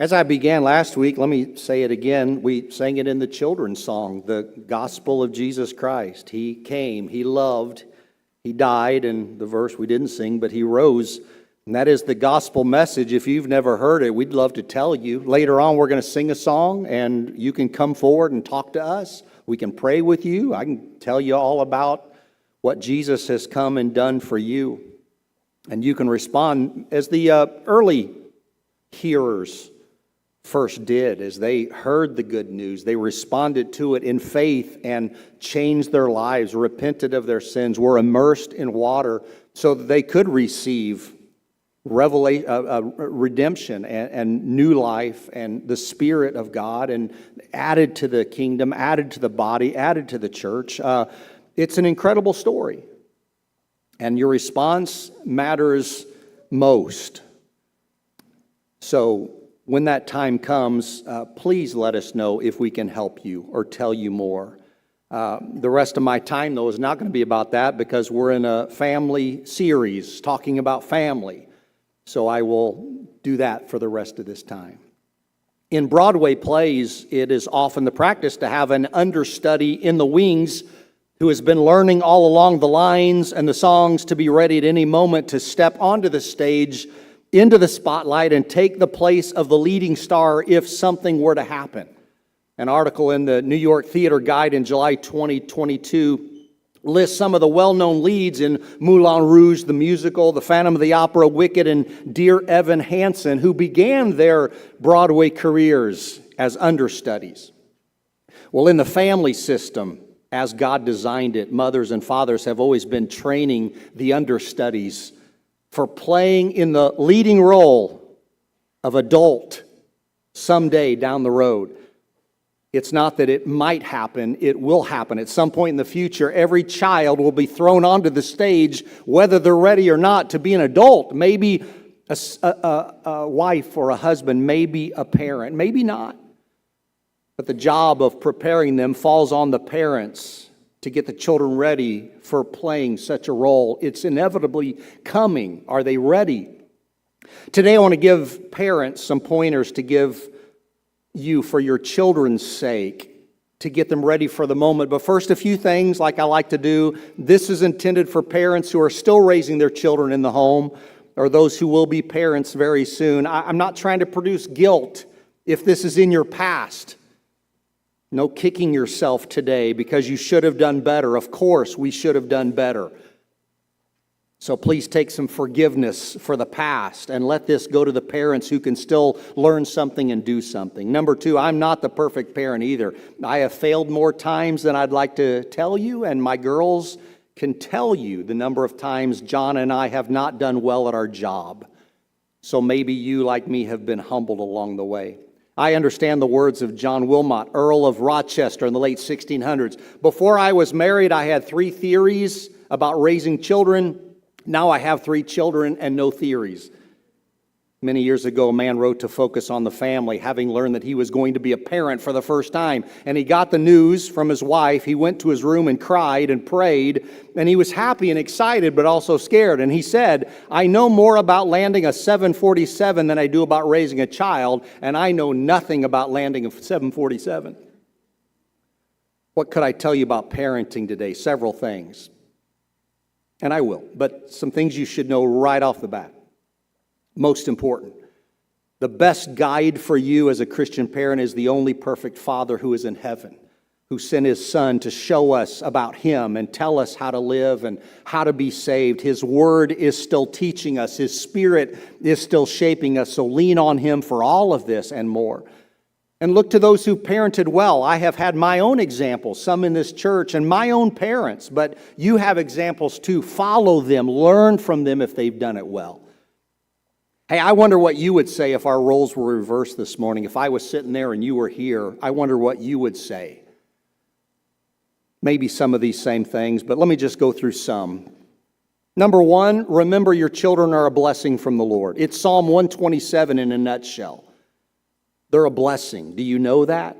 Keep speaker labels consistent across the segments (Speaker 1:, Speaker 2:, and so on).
Speaker 1: As I began last week, let me say it again. We sang it in the children's song, the gospel of Jesus Christ. He came, He loved, He died, and the verse we didn't sing, but He rose. And that is the gospel message. If you've never heard it, we'd love to tell you. Later on, we're going to sing a song, and you can come forward and talk to us. We can pray with you. I can tell you all about what Jesus has come and done for you. And you can respond as the early hearers first did. As they heard the good news, they responded to it in faith and changed their lives, repented of their sins, were immersed in water so that they could receive redemption and new life and the Spirit of God, and added to the kingdom, added to the body, added to the church. It's an incredible story. And your response matters most. So when that time comes, please let us know if we can help you or tell you more. The rest of my time, though, is not going to be about that because we're in a family series talking about family. So I will do that for the rest of this time. In Broadway plays, it is often the practice to have an understudy in the wings who has been learning all along the lines and the songs to be ready at any moment to step onto the stage, into the spotlight, and take the place of the leading star if something were to happen. An article in the New York Theater Guide in July 2022 lists some of the well-known leads in Moulin Rouge, the musical, The Phantom of the Opera, Wicked, and Dear Evan Hansen, who began their Broadway careers as understudies. Well, in the family system, as God designed it, mothers and fathers have always been training the understudies for playing in the leading role of adult someday down the road. It's not that it might happen, it will happen. At some point in the future, every child will be thrown onto the stage, whether they're ready or not, to be an adult. Maybe a wife or a husband, maybe a parent, maybe not. But the job of preparing them falls on the parents to get the children ready for playing such a role. It's inevitably coming. Are they ready? Today I want to give parents some pointers to give you for your children's sake, to get them ready for the moment. But first, a few things like I like to do. This is intended for parents who are still raising their children in the home, or those who will be parents very soon. I'm not trying to produce guilt if this is in your past. No kicking yourself today because you should have done better. Of course, we should have done better. So please take some forgiveness for the past and let this go to the parents who can still learn something and do something. Number two, I'm not the perfect parent either. I have failed more times than I'd like to tell you, and my girls can tell you the number of times John and I have not done well at our job. So maybe you, like me, have been humbled along the way. I understand the words of John Wilmot, Earl of Rochester in the late 1600s. Before I was married, I had 3 theories about raising children. Now I have 3 children and no theories. Many years ago, a man wrote to Focus on the Family, having learned that he was going to be a parent for the first time. And he got the news from his wife. He went to his room and cried and prayed. And he was happy and excited, but also scared. And he said, I know more about landing a 747 than I do about raising a child. And I know nothing about landing a 747. What could I tell you about parenting today? Several things. And I will, but some things you should know right off the bat. Most important, the best guide for you as a Christian parent is the only perfect Father who is in heaven, who sent His Son to show us about Him and tell us how to live and how to be saved. His Word is still teaching us. His Spirit is still shaping us. So lean on Him for all of this and more. And look to those who parented well. I have had my own examples, some in this church, and my own parents, but you have examples too. Follow them, learn from them if they've done it well. Hey, I wonder what you would say if our roles were reversed this morning. If I was sitting there and you were here, I wonder what you would say. Maybe some of these same things, but let me just go through some. Number 1, remember your children are a blessing from the Lord. It's Psalm 127 in a nutshell. They're a blessing. Do you know that?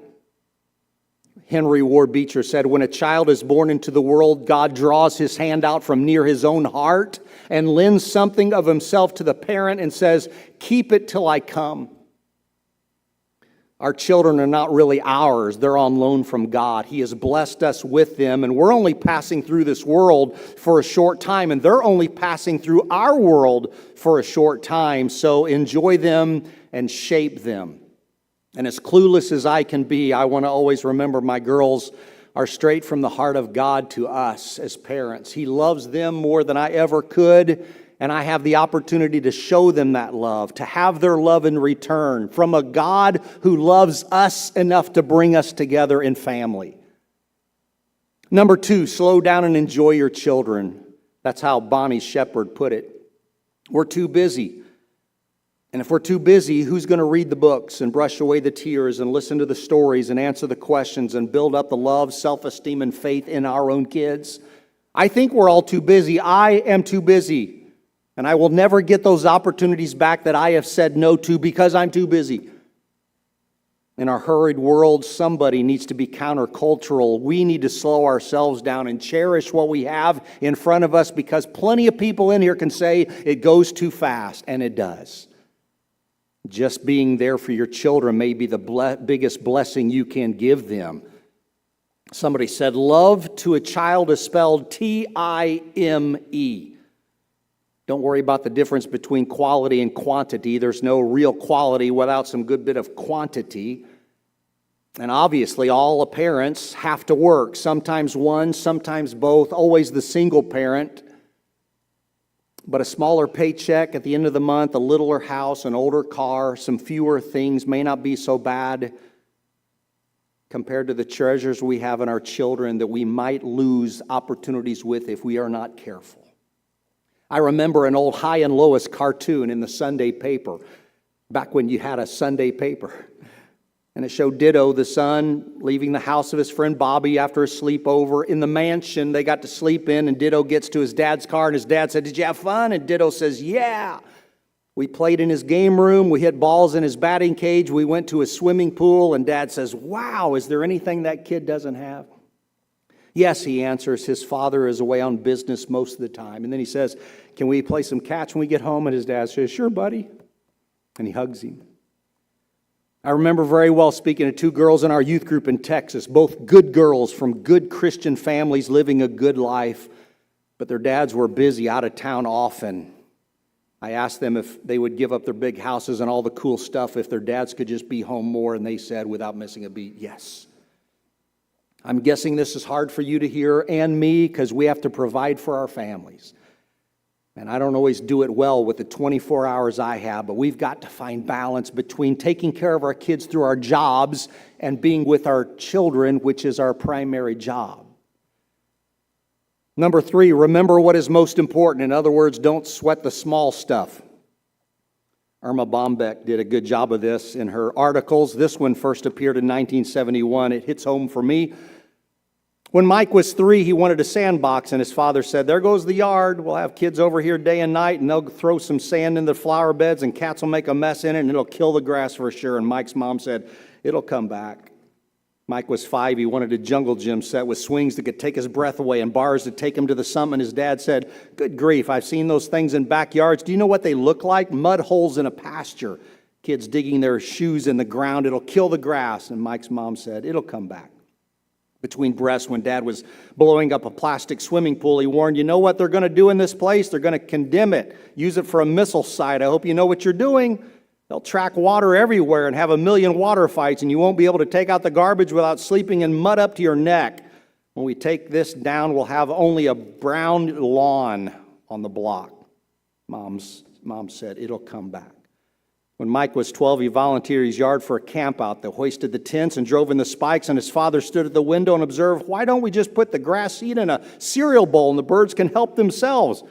Speaker 1: Henry Ward Beecher said, when a child is born into the world, God draws His hand out from near His own heart and lends something of Himself to the parent and says, keep it till I come. Our children are not really ours. They're on loan from God. He has blessed us with them, and we're only passing through this world for a short time, and they're only passing through our world for a short time. So enjoy them and shape them. And as clueless as I can be, I want to always remember my girls are straight from the heart of God to us as parents. He loves them more than I ever could, and I have the opportunity to show them that love, to have their love in return from a God who loves us enough to bring us together in family. Number 2, slow down and enjoy your children. That's how Bonnie Shepherd put it. We're too busy. And if we're too busy, who's going to read the books and brush away the tears and listen to the stories and answer the questions and build up the love, self-esteem, and faith in our own kids? I think we're all too busy. I am too busy. And I will never get those opportunities back that I have said no to because I'm too busy. In our hurried world, somebody needs to be countercultural. We need to slow ourselves down and cherish what we have in front of us, because plenty of people in here can say it goes too fast, and it does. Just being there for your children may be the biggest blessing you can give them. Somebody said, love to a child is spelled T-I-M-E. Don't worry about the difference between quality and quantity. There's no real quality without some good bit of quantity. And obviously, all parents have to work. Sometimes one, sometimes both, always the single parent. But a smaller paycheck at the end of the month, a littler house, an older car, some fewer things may not be so bad compared to the treasures we have in our children that we might lose opportunities with if we are not careful. I remember an old High and Lois cartoon in the Sunday paper, back when you had a Sunday paper. And it showed Ditto, the son, leaving the house of his friend Bobby after a sleepover. In the mansion they got to sleep in, and Ditto gets to his dad's car, and his dad said, "Did you have fun?" And Ditto says, "Yeah. We played in his game room. We hit balls in his batting cage. We went to his swimming pool." And Dad says, "Wow, is there anything that kid doesn't have?" "Yes," he answers. His father is away on business most of the time. And then he says, "Can we play some catch when we get home?" And his dad says, "Sure, buddy." And he hugs him. I remember very well speaking to 2 girls in our youth group in Texas, both good girls from good Christian families living a good life, but their dads were busy, out of town often. I asked them if they would give up their big houses and all the cool stuff if their dads could just be home more, and they said, without missing a beat, yes. I'm guessing this is hard for you to hear and me, because we have to provide for our families. And I don't always do it well with the 24 hours I have, but we've got to find balance between taking care of our kids through our jobs and being with our children, which is our primary job. Number 3, remember what is most important. In other words, don't sweat the small stuff. Irma Bombeck did a good job of this in her articles. This one first appeared in 1971. It hits home for me. When Mike was 3, he wanted a sandbox, and his father said, "There goes the yard. We'll have kids over here day and night, and they'll throw some sand in the flower beds, and cats will make a mess in it, and it'll kill the grass for sure." And Mike's mom said, "It'll come back." Mike was 5. He wanted a jungle gym set with swings that could take his breath away and bars to take him to the summit. And his dad said, "Good grief, I've seen those things in backyards. Do you know what they look like? Mud holes in a pasture. Kids digging their shoes in the ground. It'll kill the grass." And Mike's mom said, "It'll come back." Between breaths, when Dad was blowing up a plastic swimming pool, he warned, "You know what they're going to do in this place? They're going to condemn it, use it for a missile site. I hope you know what you're doing. They'll track water everywhere and have a million water fights, and you won't be able to take out the garbage without sleeping in mud up to your neck. When we take this down, we'll have only a brown lawn on the block." Mom said, "It'll come back." When Mike was 12, he volunteered his yard for a camp out. They hoisted the tents and drove in the spikes, and his father stood at the window and observed, "Why don't we just put the grass seed in a cereal bowl and the birds can help themselves?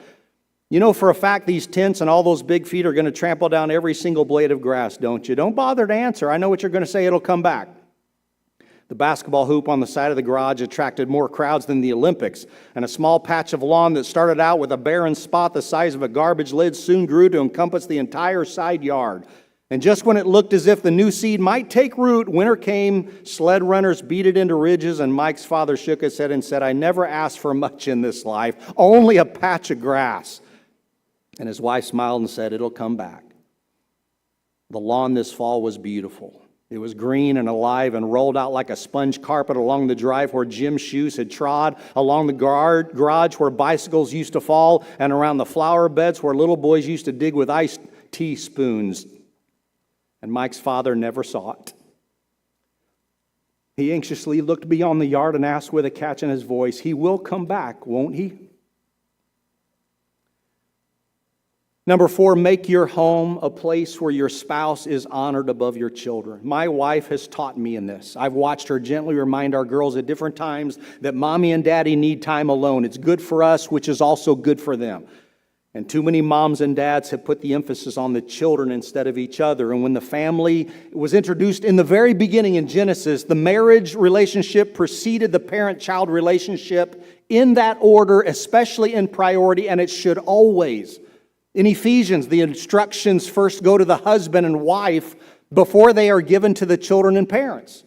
Speaker 1: You know for a fact these tents and all those big feet are going to trample down every single blade of grass, don't you? Don't bother to answer. I know what you're going to say. It'll come back." The basketball hoop on the side of the garage attracted more crowds than the Olympics, and a small patch of lawn that started out with a barren spot the size of a garbage lid soon grew to encompass the entire side yard. And just when it looked as if the new seed might take root, winter came, sled runners beat it into ridges, and Mike's father shook his head and said, "I never asked for much in this life, only a patch of grass." And his wife smiled and said, "It'll come back." The lawn this fall was beautiful. It was green and alive and rolled out like a sponge carpet along the drive where Jim's shoes had trod, along the garage where bicycles used to fall, and around the flower beds where little boys used to dig with iced teaspoons. And Mike's father never saw it. He anxiously looked beyond the yard and asked with a catch in his voice, "He will come back, won't he?" Number 4, make your home a place where your spouse is honored above your children. My wife has taught me in this. I've watched her gently remind our girls at different times that mommy and daddy need time alone. It's good for us, which is also good for them. And too many moms and dads have put the emphasis on the children instead of each other. And when the family was introduced in the very beginning in Genesis, the marriage relationship preceded the parent-child relationship in that order, especially in priority, and it should always. In Ephesians, the instructions first go to the husband and wife before they are given to the children and parents.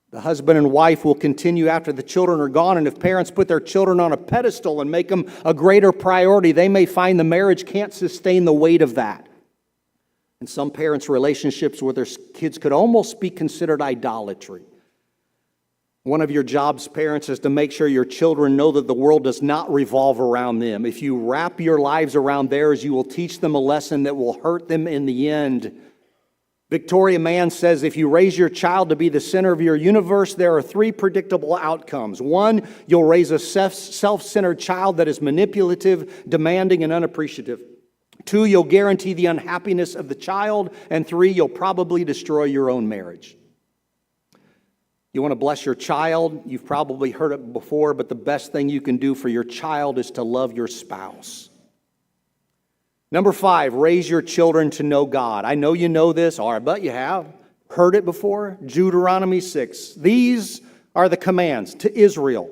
Speaker 1: The husband and wife will continue after the children are gone, and if parents put their children on a pedestal and make them a greater priority, they may find the marriage can't sustain the weight of that. And some parents' relationships with their kids could almost be considered idolatry. One of your jobs, parents, is to make sure your children know that the world does not revolve around them. If you wrap your lives around theirs, you will teach them a lesson that will hurt them in the end. Victoria Mann says, if you raise your child to be the center of your universe, there are 3 predictable outcomes. 1, you'll raise a self-centered child that is manipulative, demanding, and unappreciative. 2, you'll guarantee the unhappiness of the child. And 3, you'll probably destroy your own marriage. You want to bless your child? You've probably heard it before, but the best thing you can do for your child is to love your spouse. Number 5, raise your children to know God. I know you know this, or I bet you have heard it before. Deuteronomy 6. These are the commands to Israel.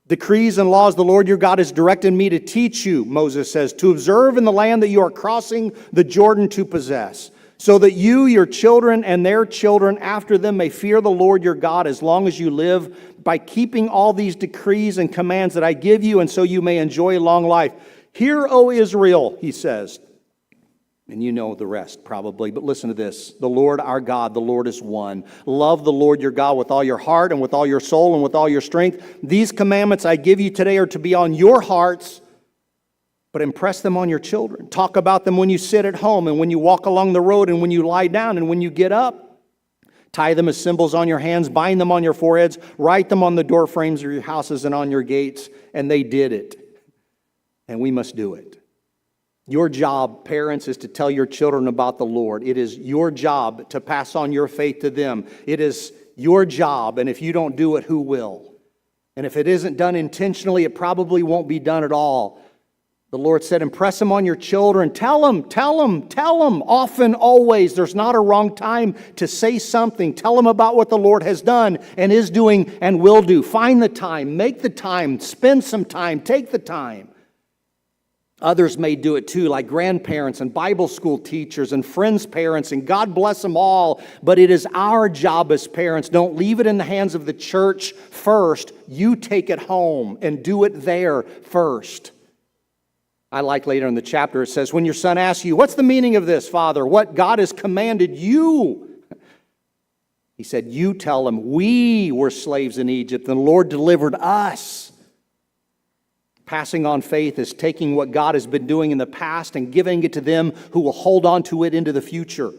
Speaker 1: Decrees and laws the Lord your God has directed me to teach you, Moses says, to observe in the land that you are crossing the Jordan to possess, so that you, your children, and their children after them may fear the Lord your God as long as you live, by keeping all these decrees and commands that I give you, and so you may enjoy long life. Hear, O Israel, he says. And you know the rest probably, but listen to this. The Lord our God, the Lord is one. Love the Lord your God with all your heart and with all your soul and with all your strength. These commandments I give you today are to be on your hearts, but impress them on your children. Talk about them when you sit at home and when you walk along the road and when you lie down and when you get up. Tie them as symbols on your hands, bind them on your foreheads, write them on the door frames of your houses and on your gates. And they did it. And we must do it. Your job, parents, is to tell your children about the Lord. It is your job to pass on your faith to them. It is your job, and if you don't do it, who will? And if it isn't done intentionally, it probably won't be done at all. The Lord said, impress them on your children. Tell them, often, always. There's not a wrong time to say something. Tell them about what the Lord has done and is doing and will do. Find the time, make the time, spend some time, take the time. Others may do it too, like grandparents and Bible school teachers and friends' parents, and God bless them all. But it is our job as parents. Don't leave it in the hands of the church first. You take it home and do it there first. I like later in the chapter, it says, when your son asks you, what's the meaning of this, Father? What God has commanded you? He said, you tell him, we were slaves in Egypt, and the Lord delivered us. Passing on faith is taking what God has been doing in the past and giving it to them who will hold on to it into the future.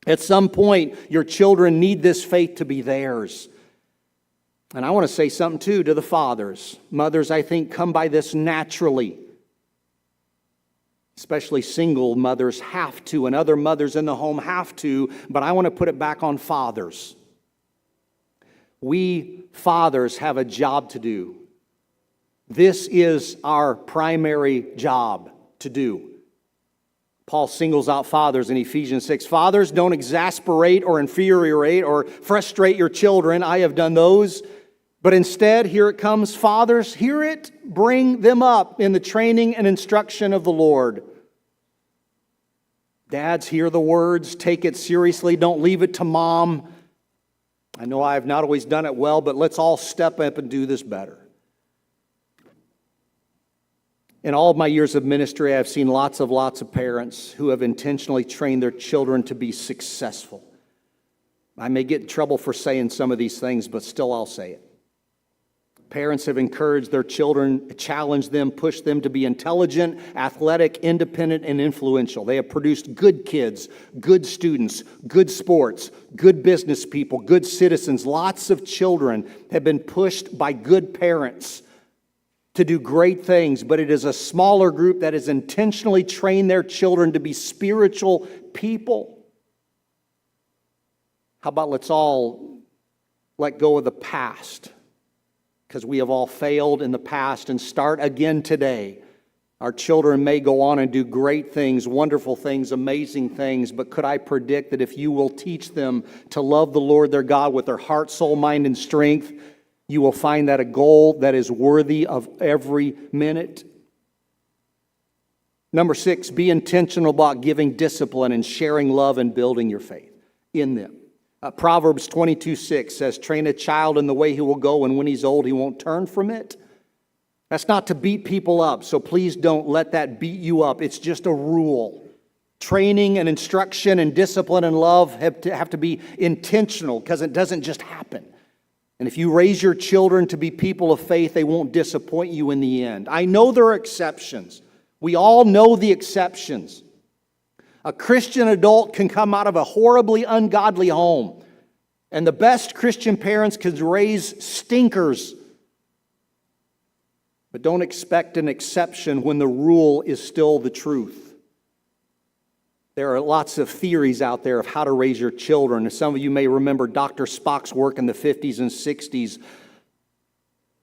Speaker 1: At some point, your children need this faith to be theirs. And I want to say something too to the fathers. Mothers, I think, come by this naturally. Especially single mothers have to, and other mothers in the home have to, but I want to put it back on fathers. We fathers have a job to do. This is our primary job to do. Paul singles out fathers in Ephesians 6. Fathers, don't exasperate or infuriate or frustrate your children. I have done those. But instead, here it comes, fathers, hear it, bring them up in the training and instruction of the Lord. Dads, hear the words, take it seriously, don't leave it to mom. I know I have not always done it well, but let's all step up and do this better. In all of my years of ministry, I've seen lots of parents who have intentionally trained their children to be successful. I may get in trouble for saying some of these things, but still I'll say it. Parents have encouraged their children, challenged them, pushed them to be intelligent, athletic, independent, and influential. They have produced good kids, good students, good sports, good business people, good citizens. Lots of children have been pushed by good parents to do great things, but it is a smaller group that has intentionally trained their children to be spiritual people. How about let's all let go of the past? Because we have all failed in the past, and start again today. Our children may go on and do great things, wonderful things, amazing things, but could I predict that if you will teach them to love the Lord their God with their heart, soul, mind, and strength, you will find that a goal that is worthy of every minute. Number 6, be intentional about giving discipline and sharing love and building your faith in them. Proverbs 22:6 says, train a child in the way he will go, and when he's old, he won't turn from it. That's not to beat people up, so please don't let that beat you up. It's just a rule. Training and instruction and discipline and love have to be intentional, because it doesn't just happen. And if you raise your children to be people of faith, they won't disappoint you in the end. I know there are exceptions. We all know the exceptions. A Christian adult can come out of a horribly ungodly home, and the best Christian parents can raise stinkers. But don't expect an exception when the rule is still the truth. There are lots of theories out there of how to raise your children. Some of you may remember Dr. Spock's work in the 50s and 60s.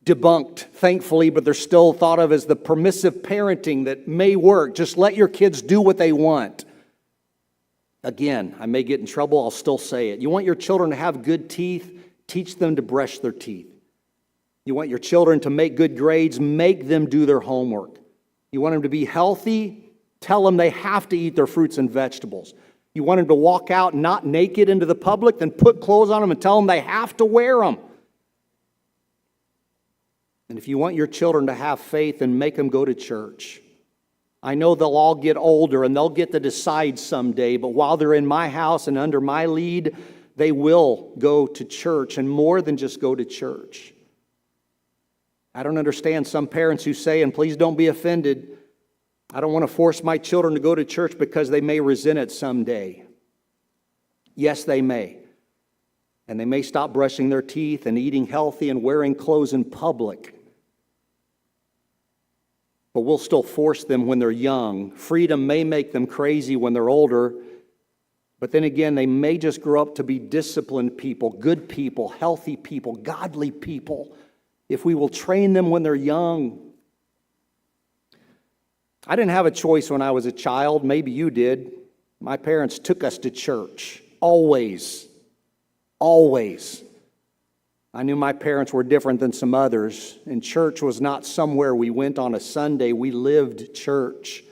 Speaker 1: Debunked, thankfully, but they're still thought of as the permissive parenting that may work. Just let your kids do what they want. Again, I may get in trouble, I'll still say it. You want your children to have good teeth? Teach them to brush their teeth. You want your children to make good grades? Make them do their homework. You want them to be healthy? Tell them they have to eat their fruits and vegetables. You want them to walk out not naked into the public? Then put clothes on them and tell them they have to wear them. And if you want your children to have faith, then make them go to church. I know they'll all get older and they'll get to decide someday, but while they're in my house and under my lead, they will go to church, and more than just go to church. I don't understand some parents who say, and please don't be offended, I don't want to force my children to go to church because they may resent it someday. Yes, they may. And they may stop brushing their teeth and eating healthy and wearing clothes in public. But we'll still force them when they're young. Freedom may make them crazy when they're older, but then again, they may just grow up to be disciplined people, good people, healthy people, godly people, if we will train them when they're young. I didn't have a choice when I was a child. Maybe you did. My parents took us to church. Always. Always. I knew my parents were different than some others, and church was not somewhere we went on a Sunday. We lived church.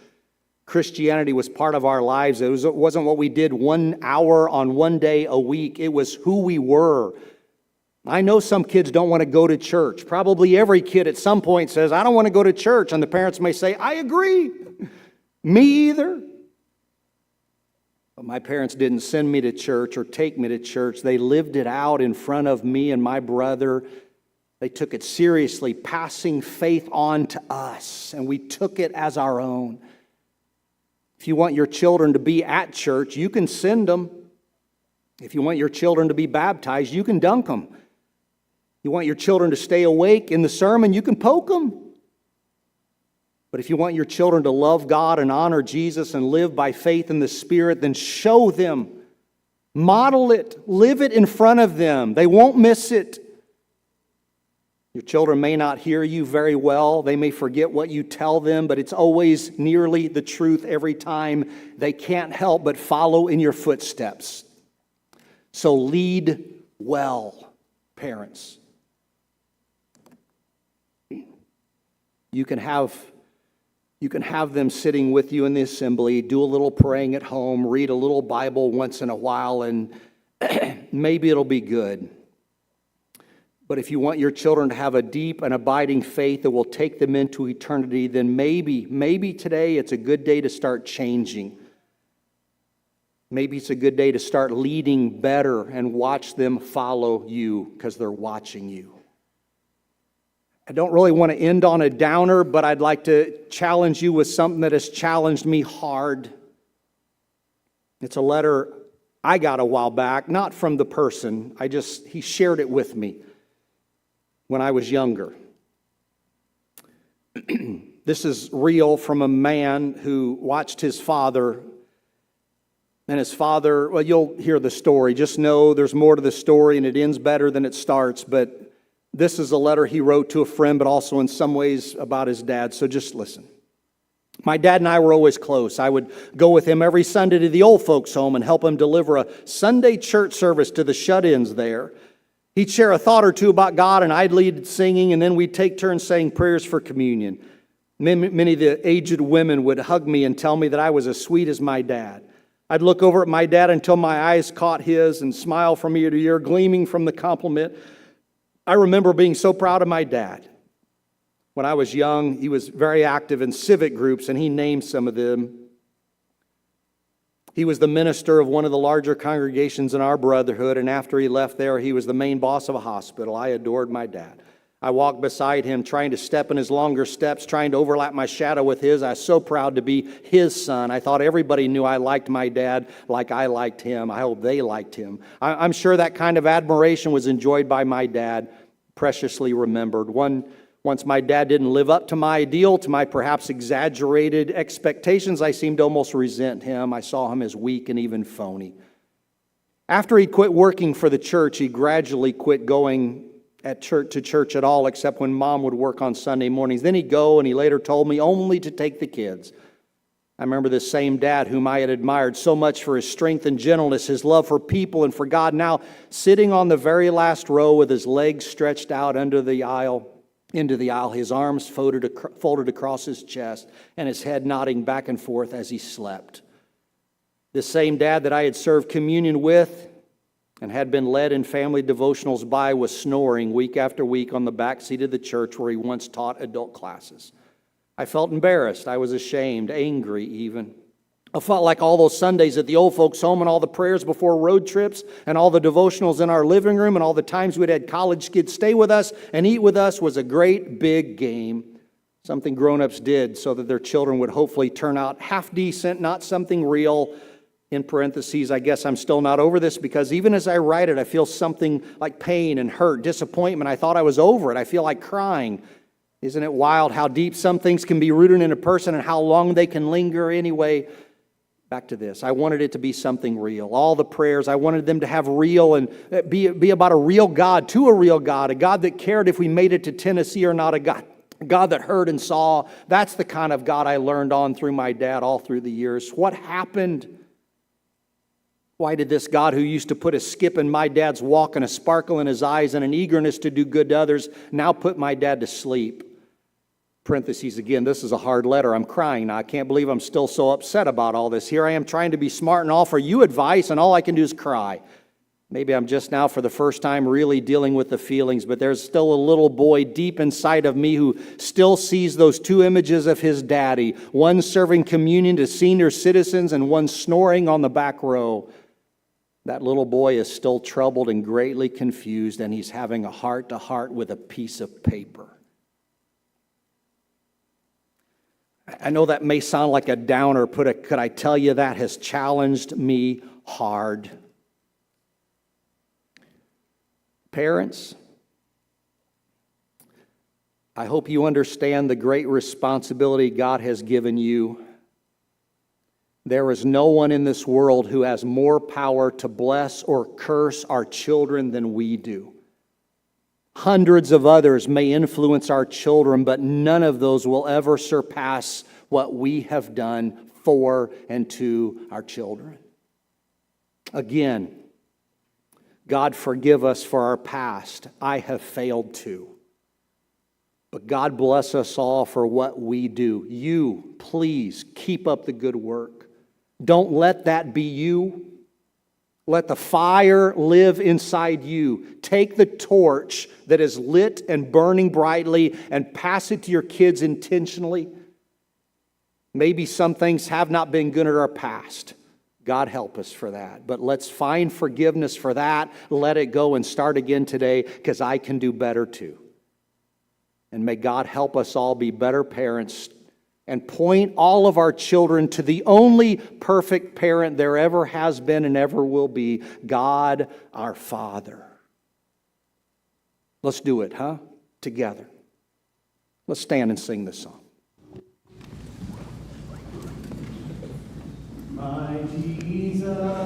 Speaker 1: Christianity was part of our lives. It wasn't what we did 1 hour on one day a week. It was who we were. I know some kids don't want to go to church. Probably every kid at some point says, I don't want to go to church. And the parents may say, I agree. Me either. But my parents didn't send me to church or take me to church. They lived it out in front of me and my brother. They took it seriously, passing faith on to us, and we took it as our own. If you want your children to be at church, you can send them. If you want your children to be baptized, you can dunk them. You want your children to stay awake in the sermon, you can poke them. But if you want your children to love God and honor Jesus and live by faith in the Spirit, then show them. Model it. Live it in front of them. They won't miss it. Your children may not hear you very well. They may forget what you tell them, but it's always nearly the truth every time. They can't help but follow in your footsteps. So lead well, parents. You can have them sitting with you in the assembly, do a little praying at home, read a little Bible once in a while, and maybe it'll be good. But if you want your children to have a deep and abiding faith that will take them into eternity, then maybe today it's a good day to start changing. Maybe it's a good day to start leading better and watch them follow you because they're watching you. I don't really want to end on a downer, but I'd like to challenge you with something that has challenged me hard. It's a letter I got a while back, not from the person. He shared it with me when I was younger. This is real from a man who watched his father. And his father, well, you'll hear the story. Just know there's more to the story and it ends better than it starts. But this is a letter he wrote to a friend, but also in some ways about his dad. So just listen. My dad and I were always close. I would go with him every Sunday to the old folks' home and help him deliver a Sunday church service to the shut-ins there. He'd share a thought or two about God, and I'd lead singing, and then we'd take turns saying prayers for communion. Many of the aged women would hug me and tell me that I was as sweet as my dad. I'd look over at my dad until my eyes caught his and smile from ear to ear, gleaming from the compliment. I remember being so proud of my dad. When I was young, he was very active in civic groups, and he named some of them. He was the minister of one of the larger congregations in our brotherhood, and after he left there, he was the main boss of a hospital. I adored my dad. I walked beside him, trying to step in his longer steps, trying to overlap my shadow with his. I was so proud to be his son. I thought everybody knew I liked my dad like I liked him. I hope they liked him. I'm sure that kind of admiration was enjoyed by my dad, preciously remembered. Once my dad didn't live up to my ideal, to my perhaps exaggerated expectations, I seemed to almost resent him. I saw him as weak and even phony. After he quit working for the church, he gradually quit going to church at all, except when Mom would work on Sunday mornings. Then he'd go, and he later told me, only to take the kids. I remember this same dad whom I had admired so much for his strength and gentleness, his love for people and for God, now sitting on the very last row with his legs stretched out into the aisle, his arms folded across his chest, and his head nodding back and forth as he slept. This same dad that I had served communion with and had been led in family devotionals by was snoring week after week on the back seat of the church where he once taught adult classes. I felt embarrassed. I was ashamed, angry even. I felt like all those Sundays at the old folks' home and all the prayers before road trips and all the devotionals in our living room and all the times we'd had college kids stay with us and eat with us was a great big game. Something grown-ups did so that their children would hopefully turn out half decent, not something real. In parentheses, I guess I'm still not over this because even as I write it, I feel something like pain and hurt, disappointment. I thought I was over it. I feel like crying. Isn't it wild how deep some things can be rooted in a person and how long they can linger? Anyway, back to this. I wanted it to be something real. All the prayers, I wanted them to have real and be about a real God, to a real God, a God that cared if we made it to Tennessee or not, a God that heard and saw. That's the kind of God I learned on through my dad all through the years. What happened? Why did this God who used to put a skip in my dad's walk and a sparkle in his eyes and an eagerness to do good to others now put my dad to sleep? Parentheses again, this is a hard letter. I'm crying now. I can't believe I'm still so upset about all this. Here I am trying to be smart and offer you advice, and all I can do is cry. Maybe I'm just now for the first time really dealing with the feelings, but there's still a little boy deep inside of me who still sees those two images of his daddy, one serving communion to senior citizens and one snoring on the back row. That little boy is still troubled and greatly confused, and he's having a heart-to-heart with a piece of paper. I know that may sound like a downer, but could I tell you that has challenged me hard? Parents, I hope you understand the great responsibility God has given you. There is no one in this world who has more power to bless or curse our children than we do. Hundreds of others may influence our children, but none of those will ever surpass what we have done for and to our children. Again, God forgive us for our past. I have failed too. But God bless us all for what we do. You, please, keep up the good work. Don't let that be you. Let the fire live inside you. Take the torch that is lit and burning brightly and pass it to your kids intentionally. Maybe some things have not been good in our past. God help us for that. But let's find forgiveness for that, let it go and start again today, because I can do better too. And may God help us all be better parents and point all of our children to the only perfect parent there ever has been and ever will be, God our Father. Let's do it, huh? Together. Let's stand and sing this song. My Jesus.